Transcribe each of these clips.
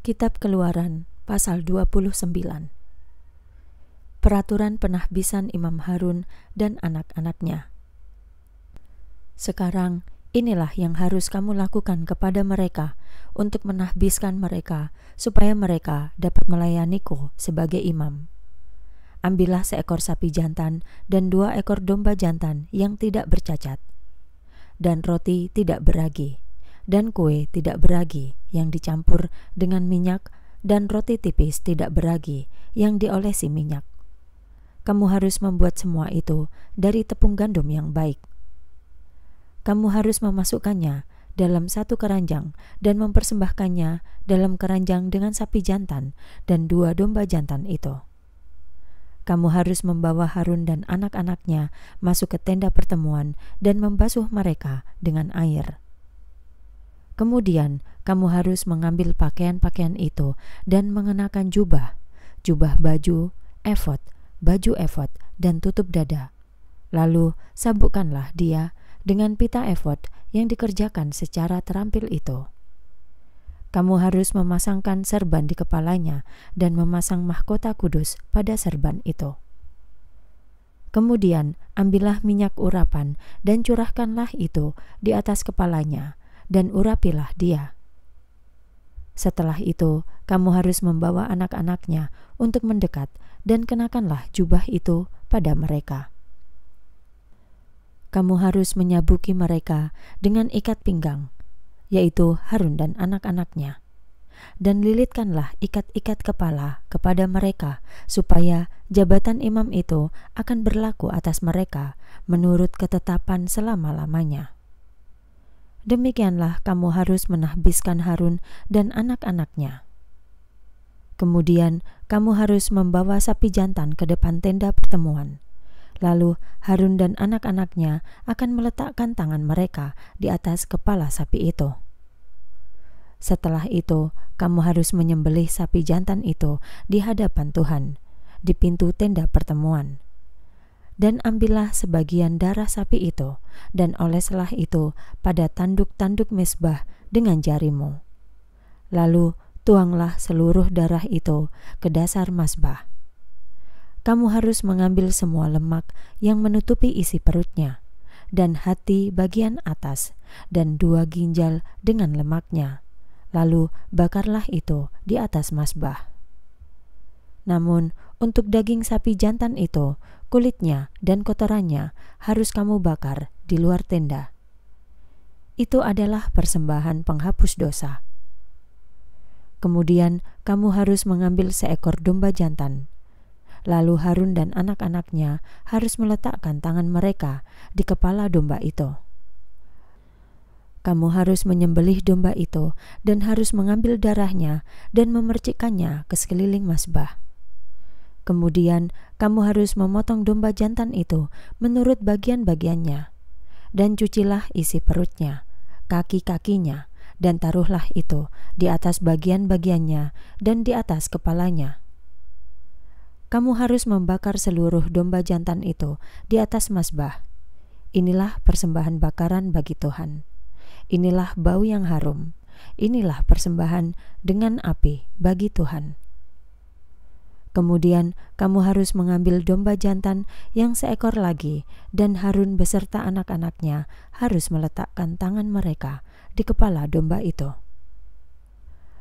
Kitab Keluaran pasal 29. Peraturan penahbisan Imam Harun dan anak-anaknya. Sekarang inilah yang harus kamu lakukan kepada mereka untuk menahbiskan mereka supaya mereka dapat melayaniku sebagai imam. Ambillah seekor sapi jantan dan 2 ekor domba jantan yang tidak bercacat, dan roti tidak beragi, dan kue tidak beragi yang dicampur dengan minyak, dan roti tipis tidak beragi yang diolesi minyak. Kamu harus membuat semua itu dari tepung gandum yang baik. Kamu harus memasukkannya dalam 1 keranjang dan mempersembahkannya dalam keranjang dengan sapi jantan dan 2 domba jantan itu. Kamu harus membawa Harun dan anak-anaknya masuk ke tenda pertemuan dan membasuh mereka dengan air. Kemudian kamu harus mengambil pakaian-pakaian itu dan mengenakan jubah baju, baju efod, dan tutup dada. Lalu sabukkanlah dia dengan pita efod yang dikerjakan secara terampil itu. Kamu harus memasangkan serban di kepalanya dan memasang mahkota kudus pada serban itu. Kemudian ambillah minyak urapan dan curahkanlah itu di atas kepalanya, dan urapilah dia. Setelah itu, kamu harus membawa anak-anaknya untuk mendekat dan kenakanlah jubah itu pada mereka. Kamu harus menyabuki mereka dengan ikat pinggang, yaitu Harun dan anak-anaknya, dan lilitkanlah ikat-ikat kepala kepada mereka, supaya jabatan imam itu akan berlaku atas mereka menurut ketetapan selama-lamanya. Demikianlah kamu harus menahbiskan Harun dan anak-anaknya. Kemudian kamu harus membawa sapi jantan ke depan tenda pertemuan. Lalu Harun dan anak-anaknya akan meletakkan tangan mereka di atas kepala sapi itu. Setelah itu, kamu harus menyembelih sapi jantan itu di hadapan Tuhan, di pintu tenda pertemuan. Dan ambillah sebagian darah sapi itu, dan oleslah itu pada tanduk-tanduk mezbah dengan jarimu. Lalu tuanglah seluruh darah itu ke dasar mazbah. Kamu harus mengambil semua lemak yang menutupi isi perutnya, dan hati bagian atas, dan 2 ginjal dengan lemaknya. Lalu bakarlah itu di atas mazbah. Namun untuk daging sapi jantan itu, kulitnya dan kotorannya harus kamu bakar di luar tenda. Itu adalah persembahan penghapus dosa. Kemudian kamu harus mengambil seekor domba jantan. Lalu Harun dan anak-anaknya harus meletakkan tangan mereka di kepala domba itu. Kamu harus menyembelih domba itu dan harus mengambil darahnya dan memercikkannya ke sekeliling mazbah. Kemudian kamu harus memotong domba jantan itu menurut bagian-bagiannya, dan cucilah isi perutnya, kaki-kakinya, dan taruhlah itu di atas bagian-bagiannya dan di atas kepalanya. Kamu harus membakar seluruh domba jantan itu di atas mazbah. Inilah persembahan bakaran bagi Tuhan. Inilah bau yang harum. Inilah persembahan dengan api bagi Tuhan. Kemudian kamu harus mengambil domba jantan yang seekor lagi, dan Harun beserta anak-anaknya harus meletakkan tangan mereka di kepala domba itu.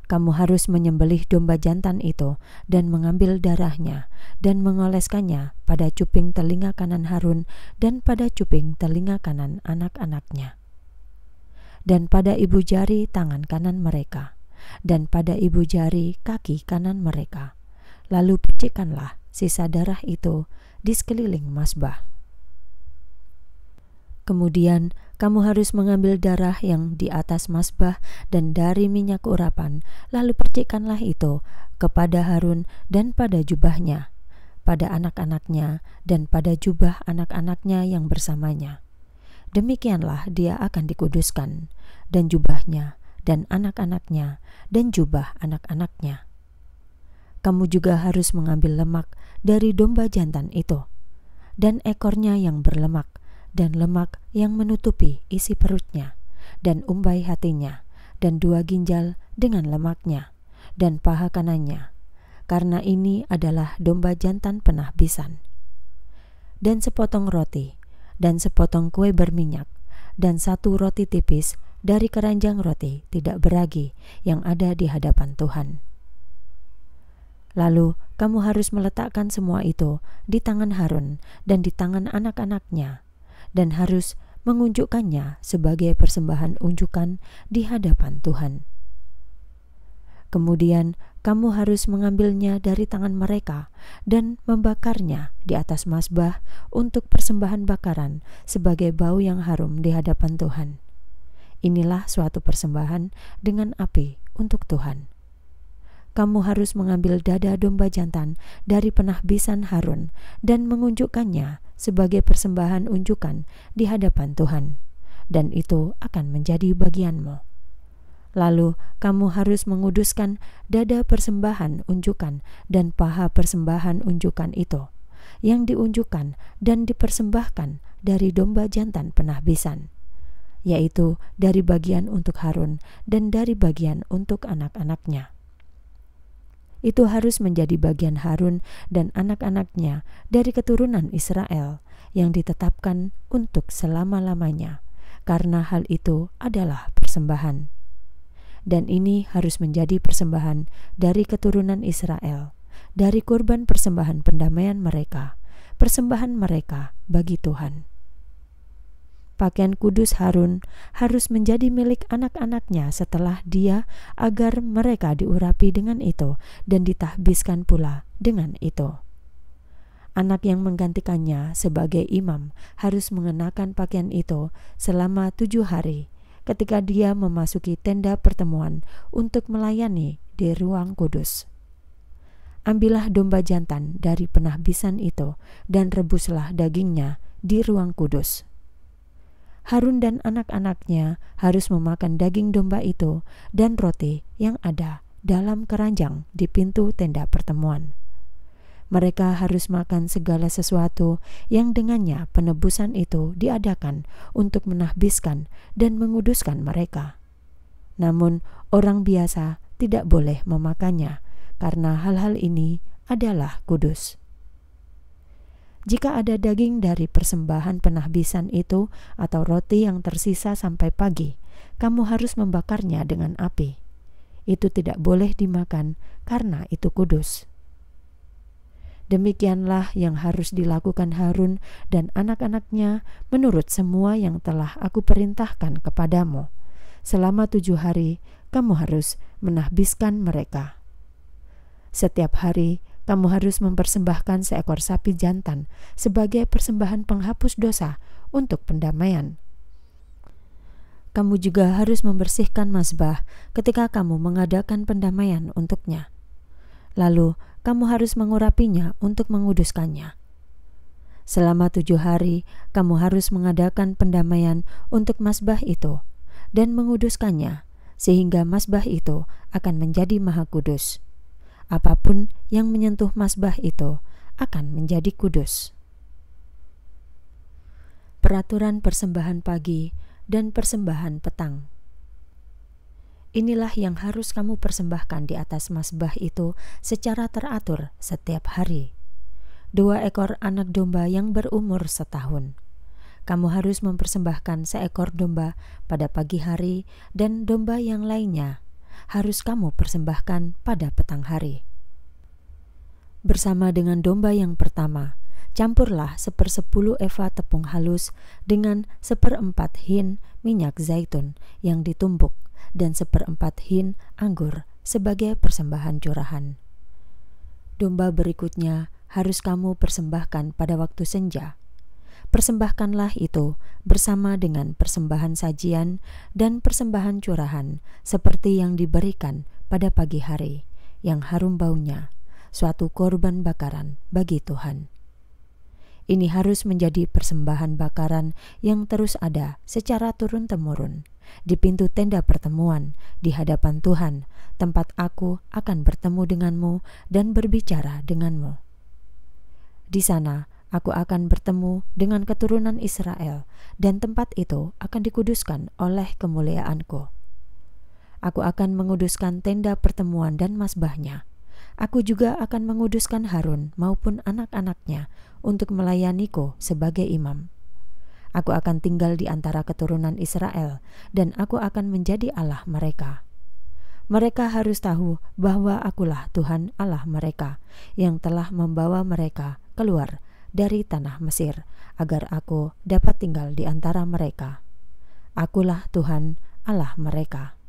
Kamu harus menyembelih domba jantan itu dan mengambil darahnya dan mengoleskannya pada cuping telinga kanan Harun dan pada cuping telinga kanan anak-anaknya, dan pada ibu jari tangan kanan mereka, dan pada ibu jari kaki kanan mereka. Lalu percikkanlah sisa darah itu di sekeliling mazbah. Kemudian kamu harus mengambil darah yang di atas mazbah dan dari minyak urapan, lalu percikkanlah itu kepada Harun dan pada jubahnya, pada anak-anaknya dan pada jubah anak-anaknya yang bersamanya. Demikianlah dia akan dikuduskan, dan jubahnya dan anak-anaknya dan jubah anak-anaknya. Kamu juga harus mengambil lemak dari domba jantan itu, dan ekornya yang berlemak, dan lemak yang menutupi isi perutnya, dan umbai hatinya, dan 2 ginjal dengan lemaknya. dan paha kanannya, karena ini adalah domba jantan penahbisan. Dan sepotong roti, dan sepotong kue berminyak, dan satu roti tipis dari keranjang roti tidak beragi yang ada di hadapan Tuhan. Lalu kamu harus meletakkan semua itu di tangan Harun dan di tangan anak-anaknya, dan harus mengunjukkannya sebagai persembahan unjukan di hadapan Tuhan. Kemudian kamu harus mengambilnya dari tangan mereka dan membakarnya di atas mazbah untuk persembahan bakaran sebagai bau yang harum di hadapan Tuhan. Inilah suatu persembahan dengan api untuk Tuhan. Kamu harus mengambil dada domba jantan dari penahbisan Harun dan mengunjukkannya sebagai persembahan unjukan di hadapan Tuhan, dan itu akan menjadi bagianmu. Lalu kamu harus menguduskan dada persembahan unjukan dan paha persembahan unjukan itu, yang diunjukkan dan dipersembahkan dari domba jantan penahbisan, yaitu dari bagian untuk Harun dan dari bagian untuk anak-anaknya. Itu harus menjadi bagian Harun dan anak-anaknya dari keturunan Israel yang ditetapkan untuk selama-lamanya, karena hal itu adalah persembahan. Dan ini harus menjadi persembahan dari keturunan Israel, dari kurban persembahan pendamaian mereka, persembahan mereka bagi Tuhan. Pakaian kudus Harun harus menjadi milik anak-anaknya setelah dia, agar mereka diurapi dengan itu dan ditahbiskan pula dengan itu. Anak yang menggantikannya sebagai imam harus mengenakan pakaian itu selama 7 hari ketika dia memasuki tenda pertemuan untuk melayani di ruang kudus. Ambillah domba jantan dari penahbisan itu dan rebuslah dagingnya di ruang kudus. Harun dan anak-anaknya harus memakan daging domba itu dan roti yang ada dalam keranjang di pintu tenda pertemuan. Mereka harus makan segala sesuatu yang dengannya penebusan itu diadakan untuk menahbiskan dan menguduskan mereka. Namun orang biasa tidak boleh memakannya, karena hal-hal ini adalah kudus. Jika ada daging dari persembahan penahbisan itu atau roti yang tersisa sampai pagi, kamu harus membakarnya dengan api. Itu tidak boleh dimakan karena itu kudus. Demikianlah yang harus dilakukan Harun dan anak-anaknya menurut semua yang telah aku perintahkan kepadamu. Selama 7 hari kamu harus menahbiskan mereka. Setiap hari kamu harus mempersembahkan seekor sapi jantan sebagai persembahan penghapus dosa untuk pendamaian. Kamu juga harus membersihkan mazbah ketika kamu mengadakan pendamaian untuknya. Lalu kamu harus mengurapinya untuk menguduskannya. Selama 7 hari kamu harus mengadakan pendamaian untuk mazbah itu dan menguduskannya, sehingga mazbah itu akan menjadi maha kudus. Apapun yang menyentuh mazbah itu akan menjadi kudus. Peraturan persembahan pagi dan persembahan petang. Inilah yang harus kamu persembahkan di atas mazbah itu secara teratur setiap hari. 2 ekor anak domba yang berumur setahun. Kamu harus mempersembahkan seekor domba pada pagi hari, dan domba yang lainnya harus kamu persembahkan pada petang hari. Bersama dengan domba yang pertama, campurlah 1/10 eva tepung halus dengan 1/4 hin minyak zaitun yang ditumbuk dan 1/4 hin anggur sebagai persembahan curahan. Domba berikutnya harus kamu persembahkan pada waktu senja. Persembahkanlah itu bersama dengan persembahan sajian dan persembahan curahan seperti yang diberikan pada pagi hari, yang harum baunya, suatu korban bakaran bagi Tuhan. Ini harus menjadi persembahan bakaran yang terus ada secara turun-temurun di pintu tenda pertemuan di hadapan Tuhan, tempat aku akan bertemu denganmu dan berbicara denganmu. Di sana aku akan bertemu dengan keturunan Israel, dan tempat itu akan dikuduskan oleh kemuliaanku. Aku akan menguduskan tenda pertemuan dan mazbahnya. Aku juga akan menguduskan Harun maupun anak-anaknya untuk melayaniku sebagai imam. Aku akan tinggal di antara keturunan Israel, dan aku akan menjadi Allah mereka. Mereka harus tahu bahwa akulah Tuhan Allah mereka, yang telah membawa mereka keluar dari tanah Mesir, agar aku dapat tinggal di antara mereka. Akulah Tuhan Allah mereka.